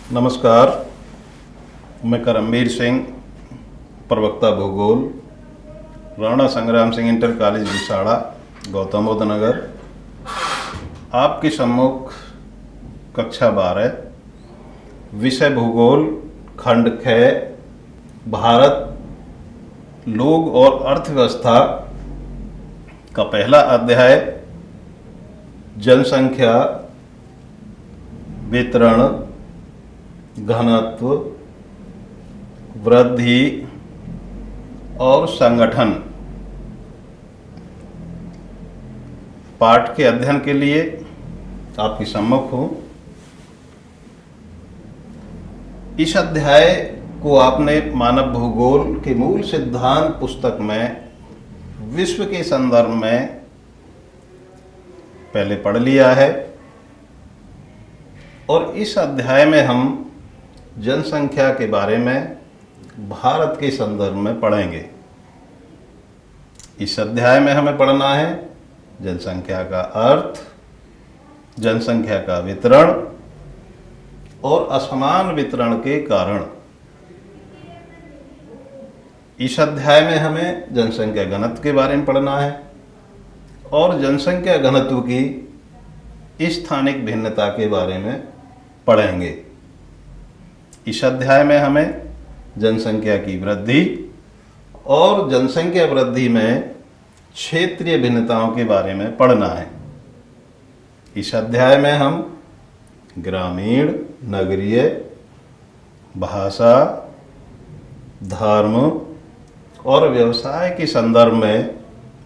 नमस्कार। मैं करमवीर सिंह, प्रवक्ता भूगोल, राणा संग्राम सिंह इंटर कॉलेज विसाड़ा, गौतम बुद्ध नगर, आपके सम्मुख कक्षा 12 विषय भूगोल खंड ख भारत लोग और अर्थव्यवस्था का पहला अध्याय जनसंख्या, वितरण, घनत्व, वृद्धि और संगठन पाठ के अध्ययन के लिए आपके सम्मुख हूँ। इस अध्याय को आपने मानव भूगोल के मूल सिद्धांत पुस्तक में विश्व के संदर्भ में पहले पढ़ लिया है और इस अध्याय में हम जनसंख्या के बारे में भारत के संदर्भ में पढ़ेंगे। इस अध्याय में हमें पढ़ना है जनसंख्या का अर्थ, जनसंख्या का वितरण और असमान वितरण के कारण। इस अध्याय में हमें जनसंख्या घनत्व के बारे में पढ़ना है और जनसंख्या घनत्व की स्थानिक भिन्नता के बारे में पढ़ेंगे। इस अध्याय में हमें जनसंख्या की वृद्धि और जनसंख्या वृद्धि में क्षेत्रीय भिन्नताओं के बारे में पढ़ना है। इस अध्याय में हम ग्रामीण, नगरीय, भाषा, धर्म और व्यवसाय के संदर्भ में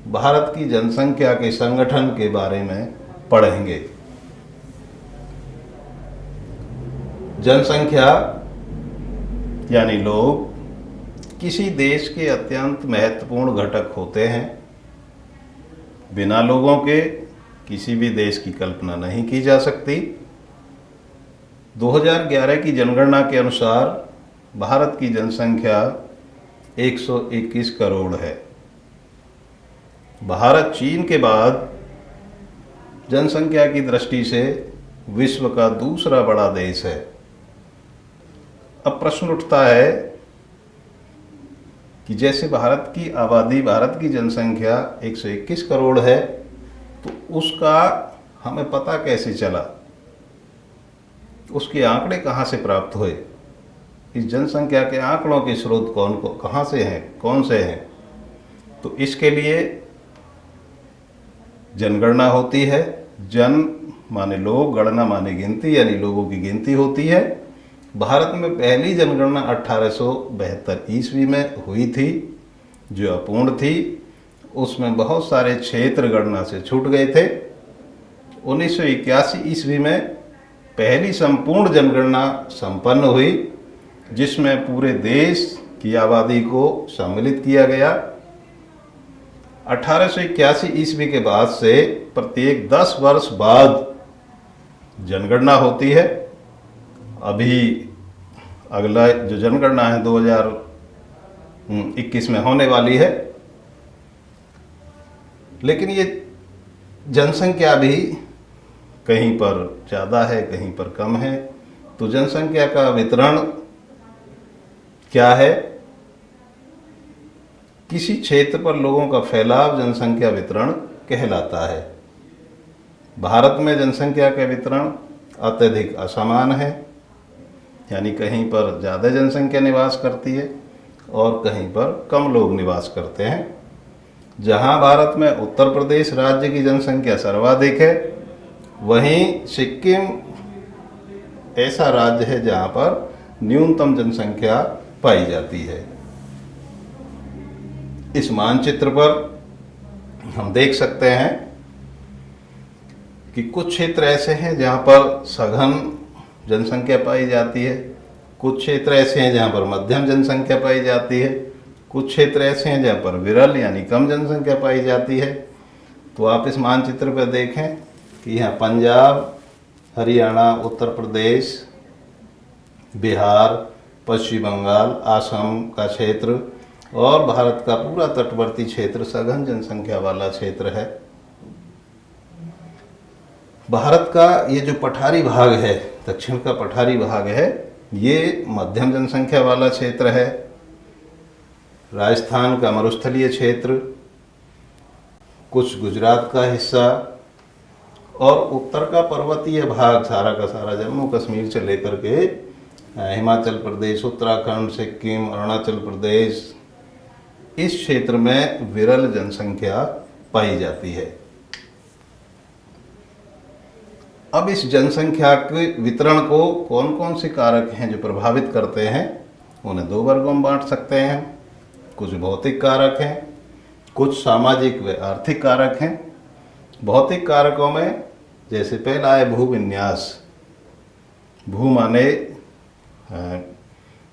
भारत की जनसंख्या के संगठन के बारे में पढ़ेंगे। जनसंख्या यानी लोग किसी देश के अत्यंत महत्वपूर्ण घटक होते हैं। बिना लोगों के किसी भी देश की कल्पना नहीं की जा सकती। 2011 की जनगणना के अनुसार भारत की जनसंख्या 121 करोड़ है। भारत चीन के बाद जनसंख्या की दृष्टि से विश्व का दूसरा बड़ा देश है। अब प्रश्न उठता है कि जैसे भारत की आबादी, भारत की जनसंख्या 121 करोड़ है, तो उसका हमें पता कैसे चला? उसके आंकड़े कहाँ से प्राप्त हुए? इस जनसंख्या के आंकड़ों के स्रोत कहाँ से हैं, कौन से हैं? तो इसके लिए जनगणना होती है। जन माने लोग, गणना माने गिनती, यानी लोगों की गिनती होती है। भारत में पहली जनगणना 1872 ईस्वी में हुई थी, जो अपूर्ण थी। उसमें बहुत सारे क्षेत्र गणना से छूट गए थे। 1981 ईस्वी में पहली संपूर्ण जनगणना संपन्न हुई, जिसमें पूरे देश की आबादी को सम्मिलित किया गया। 1881 ईस्वी के बाद से प्रत्येक 10 वर्ष बाद जनगणना होती है। अभी अगला जो जनगणना है 2021 में होने वाली है। लेकिन ये जनसंख्या भी कहीं पर ज़्यादा है, कहीं पर कम है। तो जनसंख्या का वितरण क्या है? किसी क्षेत्र पर लोगों का फैलाव जनसंख्या वितरण कहलाता है। भारत में जनसंख्या का वितरण अत्यधिक असमान है, यानी कहीं पर ज़्यादा जनसंख्या निवास करती है और कहीं पर कम लोग निवास करते हैं। जहां भारत में उत्तर प्रदेश राज्य की जनसंख्या सर्वाधिक है, वहीं सिक्किम ऐसा राज्य है जहां पर न्यूनतम जनसंख्या पाई जाती है। इस मानचित्र पर हम देख सकते हैं कि कुछ क्षेत्र ऐसे हैं जहां पर सघन जनसंख्या पाई जाती है, कुछ क्षेत्र ऐसे हैं जहां पर मध्यम जनसंख्या पाई जाती है, कुछ क्षेत्र ऐसे हैं जहां पर विरल यानी कम जनसंख्या पाई जाती है। तो आप इस मानचित्र पर देखें कि यहाँ पंजाब, हरियाणा, उत्तर प्रदेश, बिहार, पश्चिम बंगाल, असम का क्षेत्र और भारत का पूरा तटवर्ती क्षेत्र सघन जनसंख्या वाला क्षेत्र है। भारत का ये जो पठारी भाग है, दक्षिण का पठारी भाग है, ये मध्यम जनसंख्या वाला क्षेत्र है। राजस्थान का मरुस्थलीय क्षेत्र, कुछ गुजरात का हिस्सा और उत्तर का पर्वतीय भाग सारा का सारा जम्मू कश्मीर से लेकर के हिमाचल प्रदेश, उत्तराखंड, सिक्किम, अरुणाचल प्रदेश, इस क्षेत्र में विरल जनसंख्या पाई जाती है। अब इस जनसंख्या के वितरण को कौन कौन से कारक हैं जो प्रभावित करते हैं, उन्हें दो वर्गों में बांट सकते हैं। कुछ भौतिक कारक हैं, कुछ सामाजिक व आर्थिक कारक हैं। भौतिक कारकों में जैसे पहला है भूविन्यास। भू माने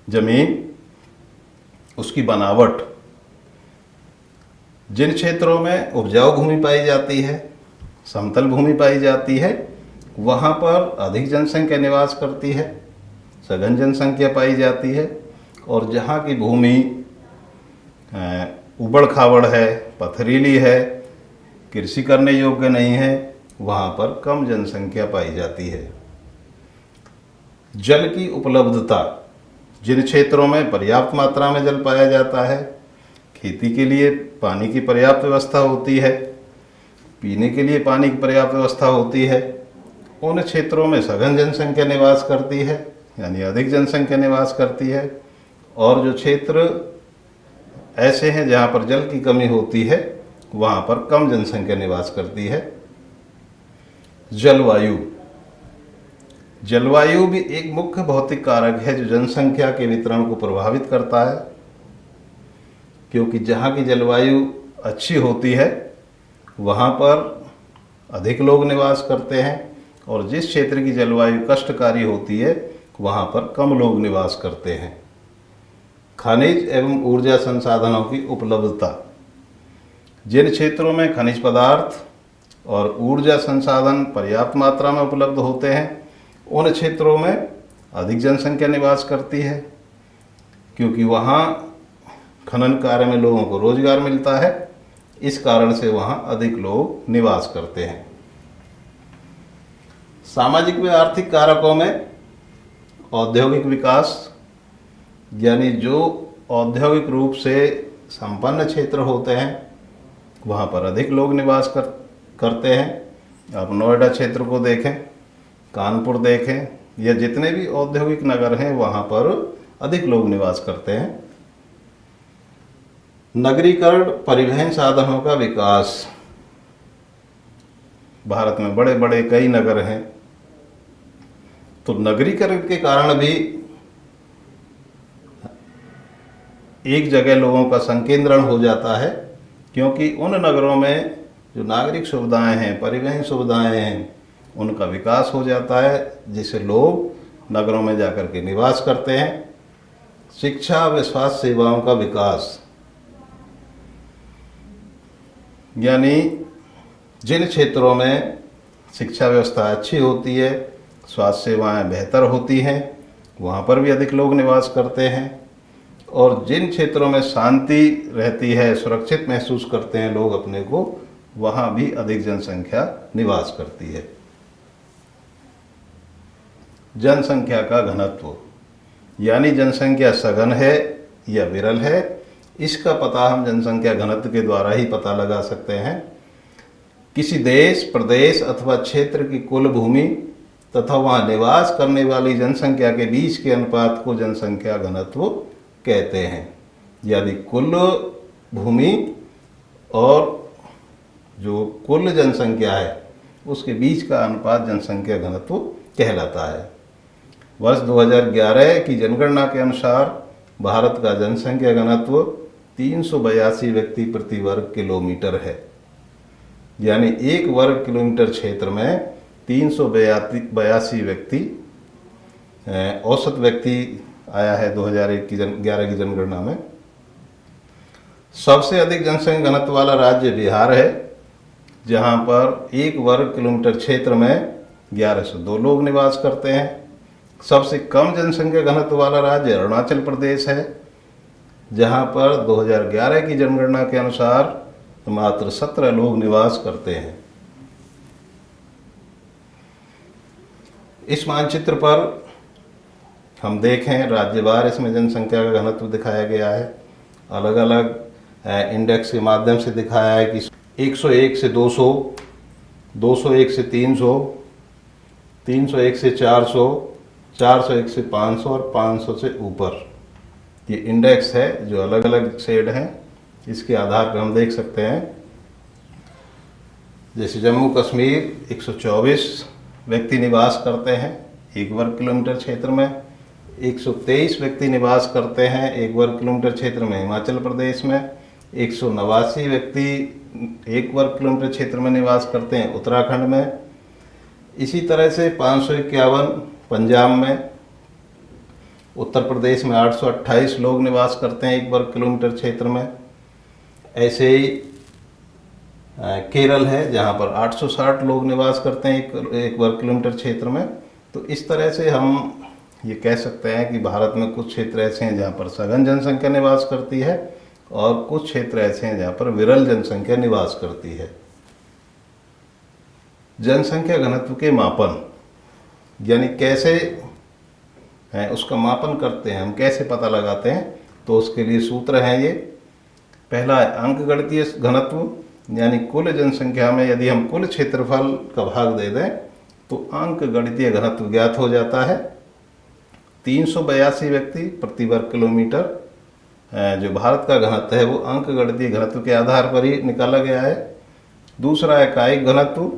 जमीन, उसकी बनावट। जिन क्षेत्रों में उपजाऊ भूमि पाई जाती है, समतल भूमि पाई जाती है, वहाँ पर अधिक जनसंख्या निवास करती है, सघन जनसंख्या पाई जाती है। और जहाँ की भूमि उबड़ खाबड़ है, पथरीली है, कृषि करने योग्य नहीं है, वहाँ पर कम जनसंख्या पाई जाती है। जल की उपलब्धता। जिन क्षेत्रों में पर्याप्त मात्रा में जल पाया जाता है, खेती के लिए पानी की पर्याप्त व्यवस्था होती है, पीने के लिए पानी की पर्याप्त व्यवस्था होती है, उन क्षेत्रों में सघन जनसंख्या निवास करती है, यानी अधिक जनसंख्या निवास करती है। और जो क्षेत्र ऐसे हैं जहाँ पर जल की कमी होती है, वहाँ पर कम जनसंख्या निवास करती है। जलवायु। जलवायु भी एक मुख्य भौतिक कारक है जो जनसंख्या के वितरण को प्रभावित करता है, क्योंकि जहाँ की जलवायु अच्छी होती है वहाँ पर अधिक लोग निवास करते हैं, और जिस क्षेत्र की जलवायु कष्टकारी होती है वहाँ पर कम लोग निवास करते हैं। खनिज एवं ऊर्जा संसाधनों की उपलब्धता। जिन क्षेत्रों में खनिज पदार्थ और ऊर्जा संसाधन पर्याप्त मात्रा में उपलब्ध होते हैं, उन क्षेत्रों में अधिक जनसंख्या निवास करती है, क्योंकि वहाँ खनन कार्य में लोगों को रोजगार मिलता है। इस कारण से वहाँ अधिक लोग निवास करते हैं। सामाजिक व आर्थिक कारकों में औद्योगिक विकास, यानी जो औद्योगिक रूप से संपन्न क्षेत्र होते हैं वहाँ पर अधिक लोग निवास करते हैं। आप नोएडा क्षेत्र को देखें, कानपुर देखें, या जितने भी औद्योगिक नगर हैं वहाँ पर अधिक लोग निवास करते हैं। नगरीकरण, परिवहन साधनों का विकास। भारत में बड़े बड़े कई नगर हैं, तो नगरीकरण के कारण भी एक जगह लोगों का संकेंद्रण हो जाता है, क्योंकि उन नगरों में जो नागरिक सुविधाएं हैं, परिवहन सुविधाएं हैं, उनका विकास हो जाता है, जिससे लोग नगरों में जाकर के निवास करते हैं। शिक्षा व स्वास्थ्य सेवाओं का विकास, यानी जिन क्षेत्रों में शिक्षा व्यवस्था अच्छी होती है, स्वास्थ्य सेवाएं बेहतर होती हैं, वहाँ पर भी अधिक लोग निवास करते हैं। और जिन क्षेत्रों में शांति रहती है, सुरक्षित महसूस करते हैं लोग अपने को, वहाँ भी अधिक जनसंख्या निवास करती है। जनसंख्या का घनत्व, यानी जनसंख्या सघन है या विरल है, इसका पता हम जनसंख्या घनत्व के द्वारा ही पता लगा सकते हैं। किसी देश, प्रदेश अथवा क्षेत्र की कुल भूमि तथा वहाँ निवास करने वाली जनसंख्या के बीच के अनुपात को जनसंख्या घनत्व कहते हैं। यदि कुल भूमि और जो कुल जनसंख्या है उसके बीच का अनुपात जनसंख्या घनत्व कहलाता है। वर्ष 2011 की जनगणना के अनुसार भारत का जनसंख्या घनत्व 382 व्यक्ति प्रति वर्ग किलोमीटर है, यानी एक वर्ग किलोमीटर क्षेत्र में 382 व्यक्ति औसत व्यक्ति आया है 2011 की जनगणना में। सबसे अधिक जनसंख्या घनत्व वाला राज्य बिहार है, जहां पर एक वर्ग किलोमीटर क्षेत्र में 1102 लोग निवास करते हैं। सबसे कम जनसंख्या घनत्व वाला राज्य अरुणाचल प्रदेश है, जहां पर 2011 की जनगणना के अनुसार मात्र 17 लोग निवास करते हैं। इस मानचित्र पर हम देखें राज्यवार इसमें जनसंख्या का घनत्व दिखाया गया है, अलग अलग इंडेक्स के माध्यम से दिखाया है कि 101 से 200, 201 से 300, 301 से 400, 401 से 500 और 500 से ऊपर। ये इंडेक्स है जो अलग अलग शेड हैं, इसके आधार पर हम देख सकते हैं। जैसे जम्मू कश्मीर 124 व्यक्ति निवास करते हैं 1 वर्ग किलोमीटर क्षेत्र में, 123 व्यक्ति निवास करते हैं 1 वर्ग किलोमीटर क्षेत्र में हिमाचल प्रदेश में, 189 व्यक्ति 1 वर्ग किलोमीटर क्षेत्र में निवास करते हैं उत्तराखंड में। इसी तरह से 551 पंजाब में, उत्तर प्रदेश में 828 लोग निवास करते हैं 1 वर्ग किलोमीटर क्षेत्र में। ऐसे ही केरल है जहाँ पर 860 लोग निवास करते हैं 1 वर्ग किलोमीटर क्षेत्र में। तो इस तरह से हम ये कह सकते हैं कि भारत में कुछ क्षेत्र ऐसे हैं जहाँ पर सघन जनसंख्या निवास करती है और कुछ क्षेत्र ऐसे हैं जहाँ पर विरल जनसंख्या निवास करती है। जनसंख्या घनत्व के मापन यानी कैसे है उसका मापन करते हैं, हम कैसे पता लगाते हैं, तो उसके लिए सूत्र हैं ये। पहला है अंकगणितीय घनत्व, यानी कुल जनसंख्या में यदि हम कुल क्षेत्रफल का भाग दे दें तो अंकगणितीय घनत्व ज्ञात हो जाता है। 382 व्यक्ति प्रति वर्ग किलोमीटर जो भारत का घनत्व है वो अंकगणितीय घनत्व के आधार पर ही निकाला गया है। दूसरा है कायिक घनत्व,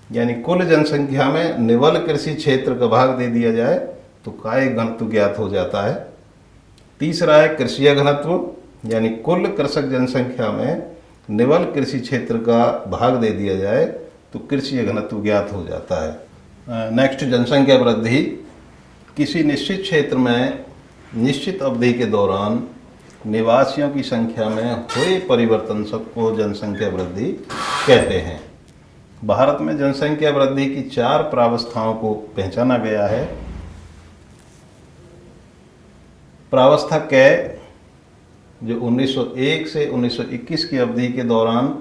यानी कुल जनसंख्या में निवल कृषि क्षेत्र का भाग दे दिया जाए तो कायिक घनत्व ज्ञात हो जाता है। तीसरा है कृषीय घनत्व, यानी कुल कृषक जनसंख्या में निवल कृषि क्षेत्र का भाग दे दिया जाए तो कृषीय घनत्व ज्ञात हो जाता है। नेक्स्ट, जनसंख्या वृद्धि। किसी निश्चित क्षेत्र में निश्चित अवधि के दौरान निवासियों की संख्या में हुए परिवर्तन को जनसंख्या वृद्धि कहते हैं। भारत में जनसंख्या वृद्धि की 4 प्रावस्थाओं को पहचाना गया है। प्रावस्था क जो 1901 से 1921 की अवधि के दौरान,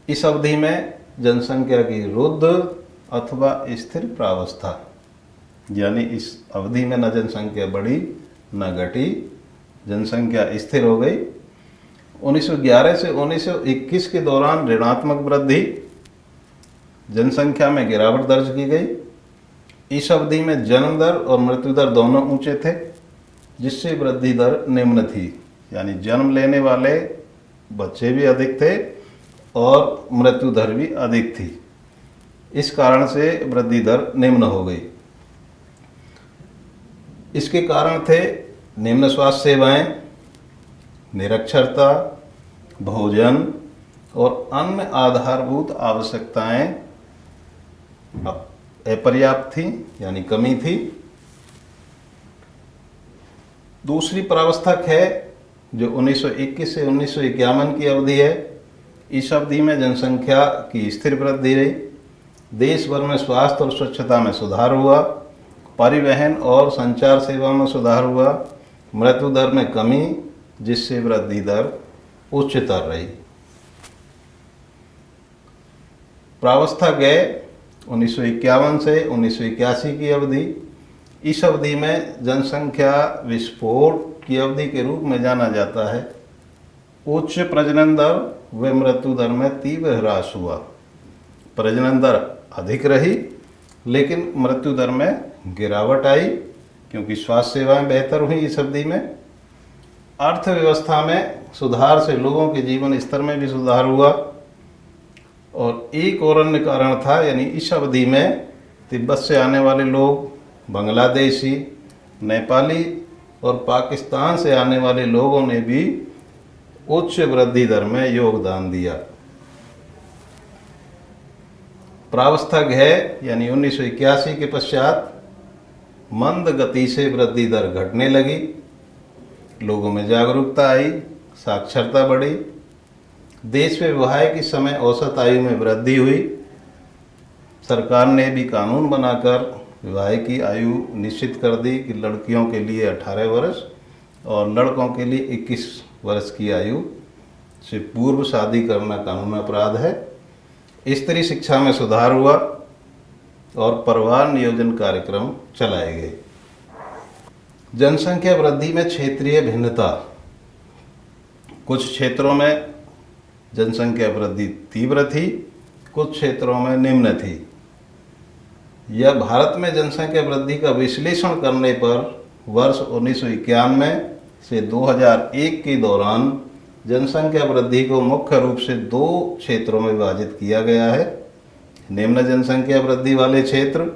इस अवधि में जनसंख्या की रुद्ध अथवा स्थिर प्रावस्था, यानी इस अवधि में न जनसंख्या बढ़ी न घटी, जनसंख्या स्थिर हो गई। 1911 से 1921 के दौरान ऋणात्मक वृद्धि, जनसंख्या में गिरावट दर्ज की गई। इस अवधि में जन्म दर और मृत्यु दर दोनों ऊंचे थे, जिससे वृद्धि दर निम्न थी, यानी जन्म लेने वाले बच्चे भी अधिक थे और मृत्यु दर भी अधिक थी। इस कारण से वृद्धि दर निम्न हो गई। इसके कारण थे निम्न स्वास्थ्य सेवाएं, निरक्षरता, भोजन और अन्य आधारभूत आवश्यकताएं अपर्याप्त थी, यानी कमी थी। दूसरी प्रावस्था है जो 1921 से 1951 की अवधि है। इस अवधि में जनसंख्या की स्थिर वृद्धि रही, देश भर में स्वास्थ्य और स्वच्छता में सुधार हुआ, परिवहन और संचार सेवा में सुधार हुआ, मृत्यु दर में कमी, जिससे वृद्धि दर उच्चतर रही। प्रावस्था गए 1951 से 1981 की अवधि। इस अवधि में जनसंख्या विस्फोट की अवधि के रूप में जाना जाता है। उच्च प्रजनन दर व मृत्यु दर में तीव्र ह्रास हुआ। प्रजनन दर अधिक रही लेकिन मृत्यु दर में गिरावट आई, क्योंकि स्वास्थ्य सेवाएं बेहतर हुई इस अवधि में। अर्थव्यवस्था में सुधार से लोगों के जीवन स्तर में भी सुधार हुआ। और एक और अन्य कारण था, यानी इस अवधि में तिब्बत से आने वाले लोग, बांग्लादेशी, नेपाली और पाकिस्तान से आने वाले लोगों ने भी उच्च वृद्धि दर में योगदान दिया। प्रावस्था है यानी 1981 के पश्चात मंद गति से वृद्धि दर घटने लगी, लोगों में जागरूकता आई, साक्षरता बढ़ी, देश में विवाह की समय औसत आयु में वृद्धि हुई। सरकार ने भी कानून बनाकर विवाह की आयु निश्चित कर दी कि लड़कियों के लिए 18 वर्ष और लड़कों के लिए 21 वर्ष की आयु से पूर्व शादी करना कानूनी अपराध है। स्त्री शिक्षा में सुधार हुआ और परिवार नियोजन कार्यक्रम चलाए गए। जनसंख्या वृद्धि में क्षेत्रीय भिन्नता। कुछ क्षेत्रों में जनसंख्या वृद्धि तीव्र थी, कुछ क्षेत्रों में निम्न थी। यह भारत में जनसंख्या वृद्धि का विश्लेषण करने पर वर्ष 1991 से 2001 के दौरान जनसंख्या वृद्धि को मुख्य रूप से दो क्षेत्रों में विभाजित किया गया है, निम्न जनसंख्या वृद्धि वाले क्षेत्र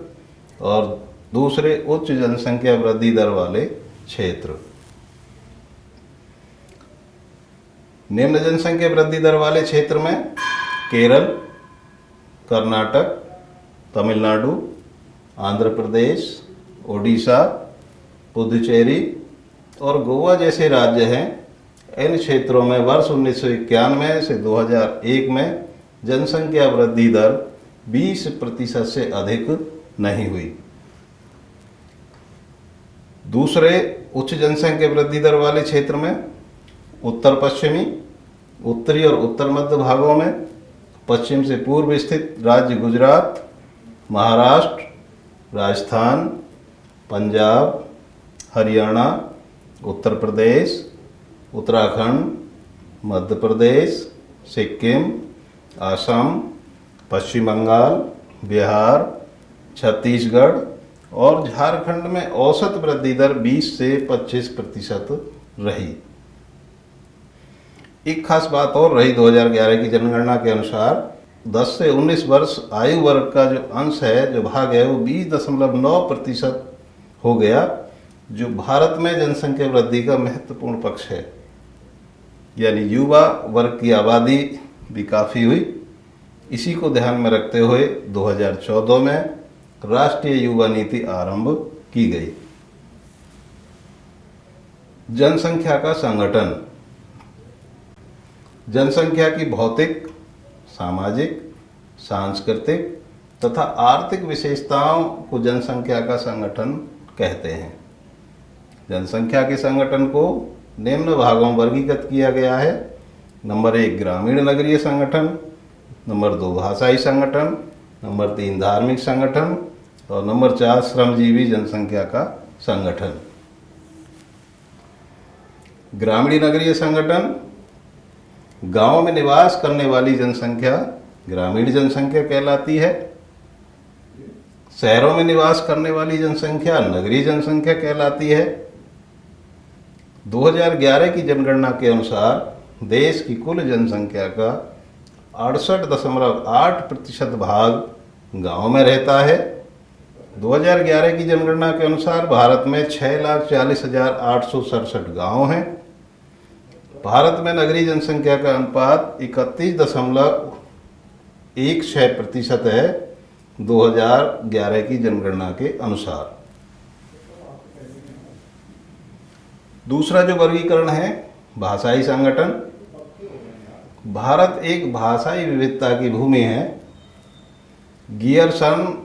और दूसरे उच्च जनसंख्या वृद्धि दर वाले क्षेत्र। निम्न जनसंख्या वृद्धि दर वाले क्षेत्र में केरल, कर्नाटक, तमिलनाडु, आंध्र प्रदेश, ओडिशा, पुदुचेरी और गोवा जैसे राज्य हैं। इन क्षेत्रों में वर्ष 1991 से 2001 में जनसंख्या वृद्धि दर 20% से अधिक नहीं हुई। दूसरे उच्च जनसंख्या वृद्धि दर वाले क्षेत्र में उत्तर पश्चिमी, उत्तरी और उत्तर मध्य भागों में पश्चिम से पूर्व स्थित राज्य गुजरात, महाराष्ट्र, राजस्थान, पंजाब, हरियाणा, उत्तर प्रदेश, उत्तराखंड, मध्य प्रदेश, सिक्किम, असम, पश्चिम बंगाल, बिहार, छत्तीसगढ़ और झारखंड में औसत वृद्धि दर 20 से 25% रही। एक खास बात और रही, 2011 की जनगणना के अनुसार 10 से 19 वर्ष आयु वर्ग का जो अंश है, जो भाग है, वो 20.9% हो गया, जो भारत में जनसंख्या वृद्धि का महत्वपूर्ण पक्ष है। यानी युवा वर्ग की आबादी भी काफ़ी हुई। इसी को ध्यान में रखते हुए 2014 में राष्ट्रीय युवा नीति आरंभ की गई। जनसंख्या का संगठन। जनसंख्या की भौतिक, सामाजिक, सांस्कृतिक तथा आर्थिक विशेषताओं को जनसंख्या का संगठन कहते हैं। जनसंख्या के संगठन को निम्न भागों में वर्गीकृत किया गया है। नंबर 1 ग्रामीण नगरीय संगठन, नंबर 2 भाषाई संगठन, नंबर 3 धार्मिक संगठन और नंबर 4 श्रमजीवी जनसंख्या का संगठन। ग्रामीण नगरीय संगठन, गांव में निवास करने वाली जनसंख्या ग्रामीण जनसंख्या कहलाती है। शहरों में निवास करने वाली जनसंख्या नगरीय जनसंख्या कहलाती है। 2011 की जनगणना के अनुसार देश की कुल जनसंख्या का 68.8% भाग गांव में रहता है। 2011 की जनगणना के अनुसार भारत में 6,40,867 गांव हैं। भारत में नगरीय जनसंख्या का अनुपात 31.16% है 2011 की जनगणना के अनुसार। दूसरा जो वर्गीकरण है, भाषाई संगठन। भारत एक भाषाई विविधता की भूमि है। गियरसन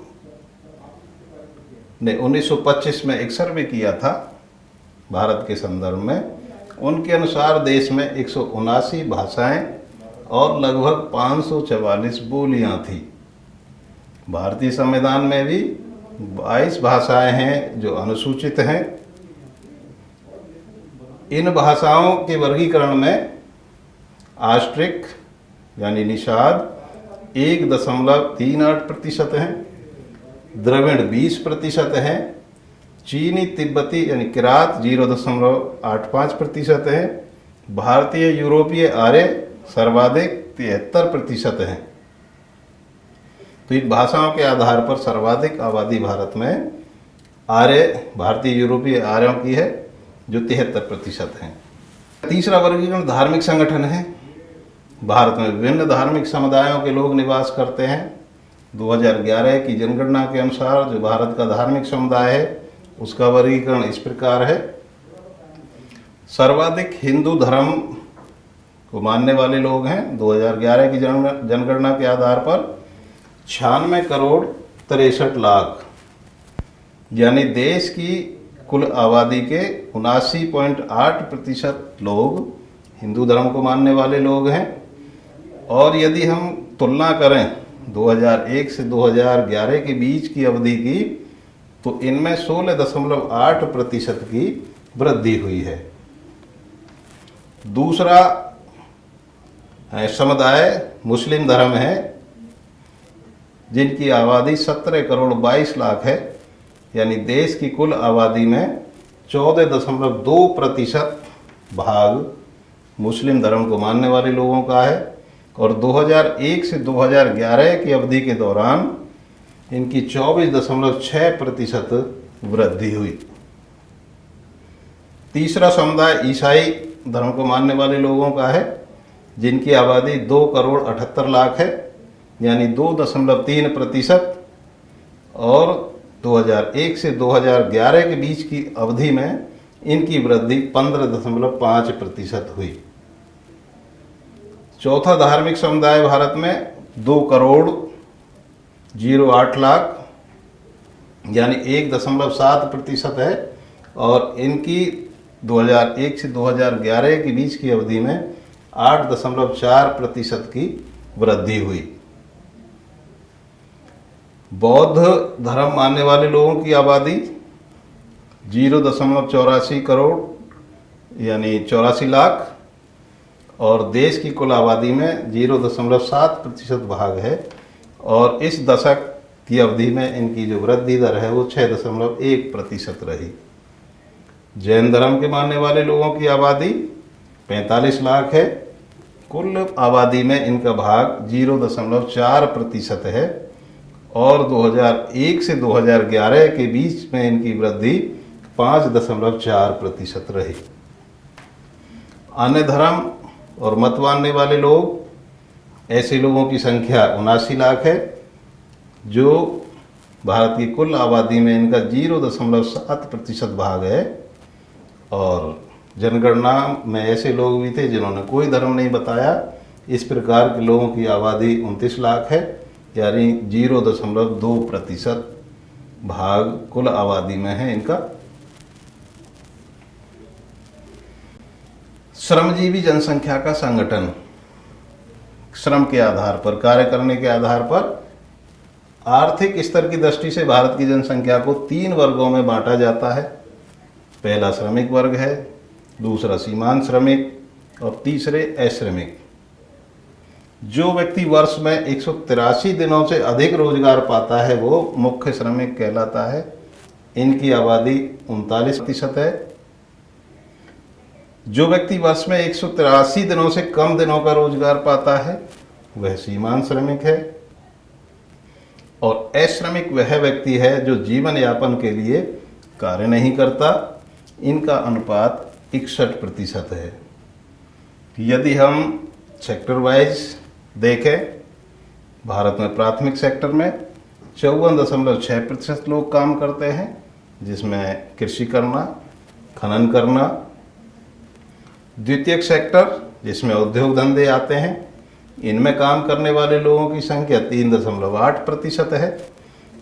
ने 1925 में एक सर्वे किया था भारत के संदर्भ में। उनके अनुसार देश में 179 भाषाएं और लगभग 544 बोलियां थी। भारतीय संविधान में भी 22 भाषाएं हैं जो अनुसूचित हैं। इन भाषाओं के वर्गीकरण में आस्ट्रिक यानी निषाद 1.38% हैं, द्रविड़ 20% हैं, चीनी तिब्बती यानी किरात 0.85% है, भारतीय यूरोपीय आर्य सर्वाधिक 73% हैं। तो इन भाषाओं के आधार पर सर्वाधिक आबादी भारत में आर्य भारतीय यूरोपीय आर्यों की है जो 73% हैं। तीसरा वर्गीकरण धार्मिक संगठन है। भारत में विभिन्न धार्मिक समुदायों के लोग निवास करते हैं। 2011 की जनगणना के अनुसार जो भारत का धार्मिक समुदाय है उसका वर्गीकरण इस प्रकार है। सर्वाधिक हिंदू धर्म को मानने वाले लोग हैं 2011 की जनगणना के आधार पर 96,63,00,000, यानी देश की कुल आबादी के 79.8% लोग हिंदू धर्म को मानने वाले लोग हैं। और यदि हम तुलना करें 2001 से 2011 के बीच की अवधि की, तो इनमें 16.8% की वृद्धि हुई है। दूसरा समुदाय मुस्लिम धर्म है, जिनकी आबादी 17 करोड़ 22 लाख है, यानी देश की कुल आबादी में 14.2% भाग मुस्लिम धर्म को मानने वाले लोगों का है। और 2001 से 2011 की अवधि के दौरान इनकी 24.6% वृद्धि हुई। तीसरा समुदाय ईसाई धर्म को मानने वाले लोगों का है, जिनकी आबादी 2 करोड़ 78 लाख है, यानी 2.3%। और 2001 से 2011 के बीच की अवधि में इनकी वृद्धि 15.5% हुई। चौथा धार्मिक समुदाय भारत में 2 करोड़ 08 लाख, यानी 1.7% है, और इनकी 2001 से 2011 के बीच की अवधि में 8.4% की वृद्धि हुई। बौद्ध धर्म मानने वाले लोगों की आबादी 0.84 करोड़, यानी 84 लाख, और देश की कुल आबादी में 0.7% भाग है। और इस दशक की अवधि में इनकी जो वृद्धि दर है वो 6.1% रही। जैन धर्म के मानने वाले लोगों की आबादी 45 लाख है, कुल आबादी में इनका भाग 0.4% है, और 2001 से 2011 के बीच में इनकी वृद्धि 5.4% रही। अन्य धर्म और मत मानने वाले लोग, ऐसे लोगों की संख्या 79 लाख है, जो भारत की कुल आबादी में इनका 0.7% भाग है। और जनगणना में ऐसे लोग भी थे जिन्होंने कोई धर्म नहीं बताया। इस प्रकार के लोगों की आबादी 29 लाख है, यानी 0.2% भाग कुल आबादी में है इनका। श्रमजीवी जनसंख्या का संगठन श्रम के आधार पर, कार्य करने के आधार पर आर्थिक स्तर की दृष्टि से भारत की जनसंख्या को 3 वर्गों में बांटा जाता है। पहला श्रमिक वर्ग है, दूसरा सीमांत श्रमिक, और तीसरे अश्रमिक। जो व्यक्ति वर्ष में 183 दिनों से अधिक रोजगार पाता है वो मुख्य श्रमिक कहलाता है। इनकी आबादी 39% है। जो व्यक्ति वर्ष में 183 दिनों से कम दिनों का रोजगार पाता है वह सीमांत श्रमिक है। और अश्रमिक वह व्यक्ति है जो जीवन यापन के लिए कार्य नहीं करता। इनका अनुपात 61% है। यदि हम सेक्टर वाइज देखें, भारत में प्राथमिक सेक्टर में 54.6% लोग काम करते हैं, जिसमें कृषि करना, खनन करना। द्वितीयक सेक्टर, जिसमें उद्योग धंधे आते हैं, इनमें काम करने वाले लोगों की संख्या 3.8% है।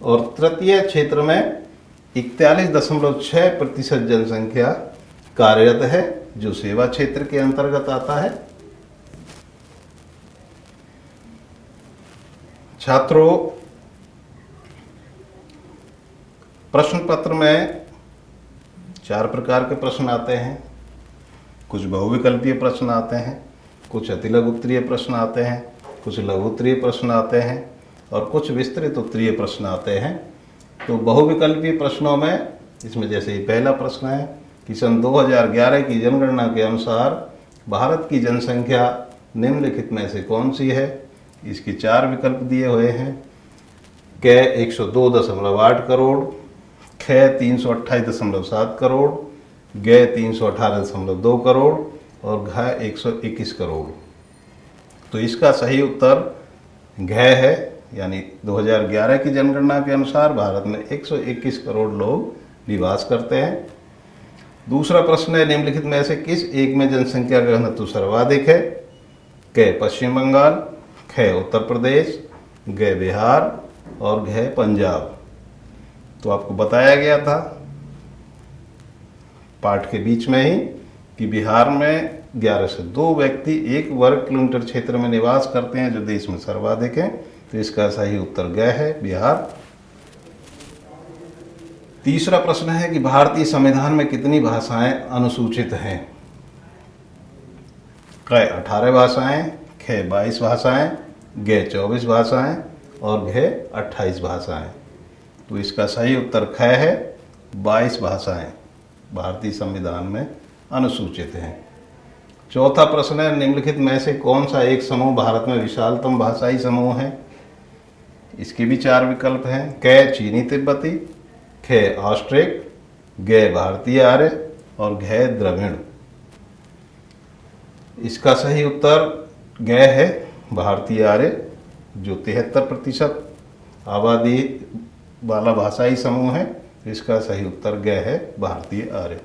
और तृतीय क्षेत्र में 41.6% जनसंख्या कार्यरत है, जो सेवा क्षेत्र के अंतर्गत आता है। छात्रों, प्रश्न पत्र में 4 प्रकार के प्रश्न आते हैं। कुछ बहुविकल्पीय प्रश्न आते हैं, कुछ अतिलघु उत्तरीय प्रश्न आते हैं, कुछ लघु उत्तरीय प्रश्न आते हैं, और कुछ विस्तृत उत्तरीय प्रश्न आते हैं। तो बहुविकल्पीय प्रश्नों में इसमें जैसे ही पहला प्रश्न है कि सन 2011 की जनगणना के अनुसार भारत की जनसंख्या निम्नलिखित में से कौन सी है। इसके 4 विकल्प दिए हुए हैं। क 102.8 करोड़, ख 328.7 करोड़, ग 318.2 करोड़, और घ 121 करोड़। तो इसका सही उत्तर घ है, यानी 2011 की जनगणना के अनुसार भारत में 121 करोड़ लोग निवास करते हैं। दूसरा प्रश्न है, निम्नलिखित में से किस एक में जनसंख्या का घनत्व सर्वाधिक है। क पश्चिम बंगाल, ख उत्तर प्रदेश, ग बिहार, और घ पंजाब। तो आपको बताया गया था पाठ के बीच में ही कि बिहार में 11 से 2 व्यक्ति 1 वर्ग किलोमीटर क्षेत्र में निवास करते हैं, जो देश में सर्वाधिक है। तो इसका सही उत्तर ग है, बिहार। तीसरा प्रश्न है कि भारतीय संविधान में कितनी भाषाएं अनुसूचित हैं? क 18 भाषाएं, ख 22 भाषाएं, ग 24 भाषाएं और घ 28 भाषाएं। तो इसका सही उत्तर ख है, 22 भाषाएं भारतीय संविधान में अनुसूचित हैं। चौथा प्रश्न है, निम्नलिखित में से कौन सा एक समूह भारत में विशालतम भाषाई समूह है? इसके भी 4 विकल्प हैं। क चीनी तिब्बती, ख ऑस्ट्रिक, ग भारतीय आर्य और घ द्रविड़। इसका सही उत्तर ग है, भारतीय आर्य, जो 73% आबादी वाला भाषाई समूह है। इसका सही उत्तर ग है, भारतीय आर्य।